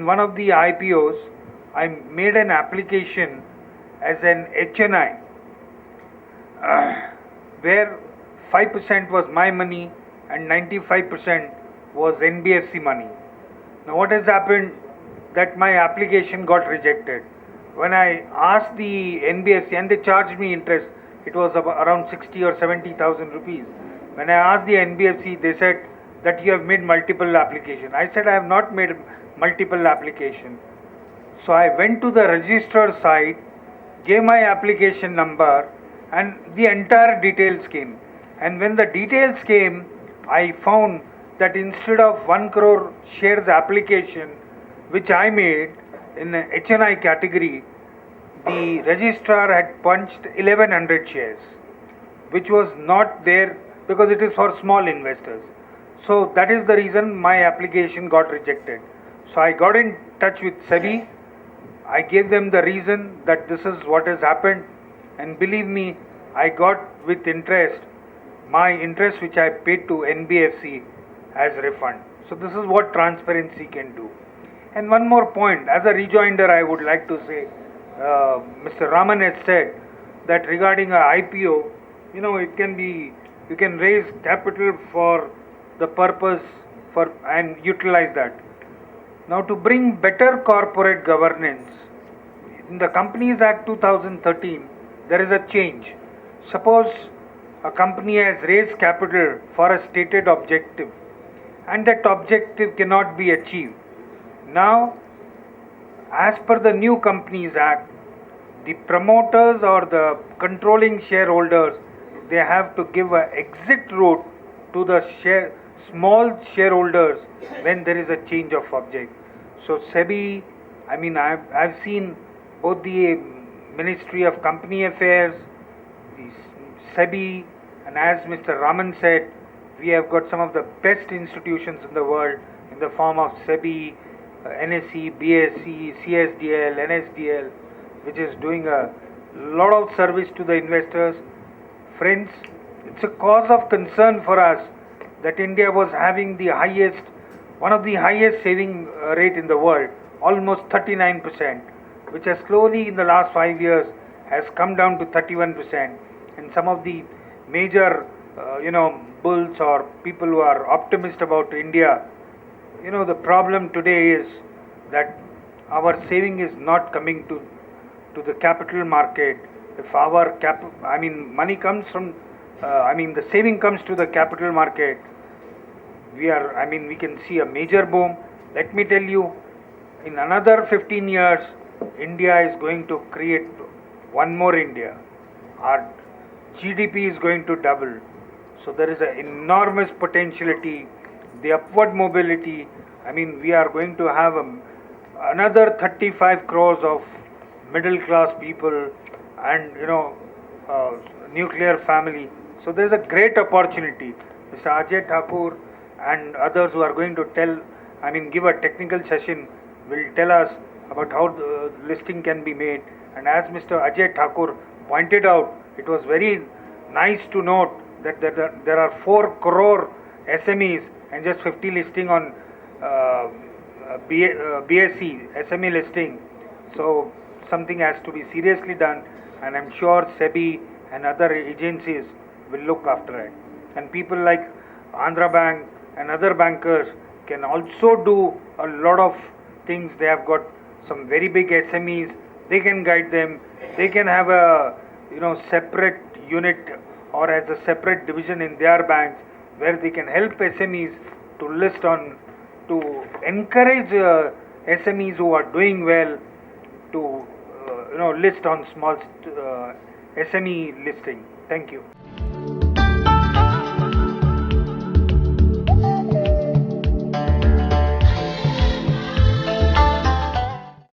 one of the IPOs, I made an application as an HNI, where 5% was my money and 95% was NBFC money. Now what has happened, that my application got rejected. When I asked the NBFC, and they charged me interest, it was around 60 or 70,000 rupees. When I asked the NBFC, they said that you have made multiple applications. I said I have not made multiple applications. So I went to the registrar site, gave my application number, and the entire details came. And when the details came, I found that instead of 1 crore shares application, which I made in the HNI category, the registrar had punched 1100 shares, which was not there because it is for small investors. So that is the reason my application got rejected. So I got in touch with SEBI. I gave them the reason that this is what has happened, and believe me, I got with interest my interest which I paid to NBFC as refund. So this is what transparency can do. And one more point, as a rejoinder, I would like to say, Mr. Raman has said that regarding a IPO, it can be, you can raise capital for the purpose for and utilize that. Now, to bring better corporate governance, in the Companies Act 2013, there is a change. Suppose a company has raised capital for a stated objective, and that objective cannot be achieved. Now, as per the new Companies Act, the promoters or the controlling shareholders, they have to give an exit route to the small shareholders when there is a change of object. So SEBI, I've seen both the Ministry of Company Affairs, the SEBI, and as Mr. Raman said, we have got some of the best institutions in the world in the form of SEBI, NSE, BSE, CSDL, NSDL, which is doing a lot of service to the investors. Friends, it's a cause of concern for us that India was having one of the highest saving rate in the world, almost 39%, which has slowly in the last 5 years has come down to 31%. And some of the major, bulls or people who are optimistic about India, the problem today is that our saving is not coming to the capital market. If our money comes from, the saving comes to the capital market, we can see a major boom. Let me tell you, in another 15 years, India is going to create one more India. Our GDP is going to double. So there is an enormous potentiality, the upward mobility. We are going to have another 35 crores of middle class people and, nuclear family. So there is a great opportunity. Mr. Ajay Thakur and others who are going to give a technical session will tell us about how the listing can be made. And as Mr. Ajay Thakur pointed out, it was very nice to note that there are 4 crore SMEs and just 50 listing on BSE SME listing. So something has to be seriously done, and I'm sure SEBI and other agencies will look after it. And people like Andhra Bank and other bankers can also do a lot of things. They have got some very big SMEs. They can guide them. They can have a separate unit or as a separate division in their banks where they can help SMEs to list on, to encourage SMEs who are doing well to list on small SME listing. Thank you.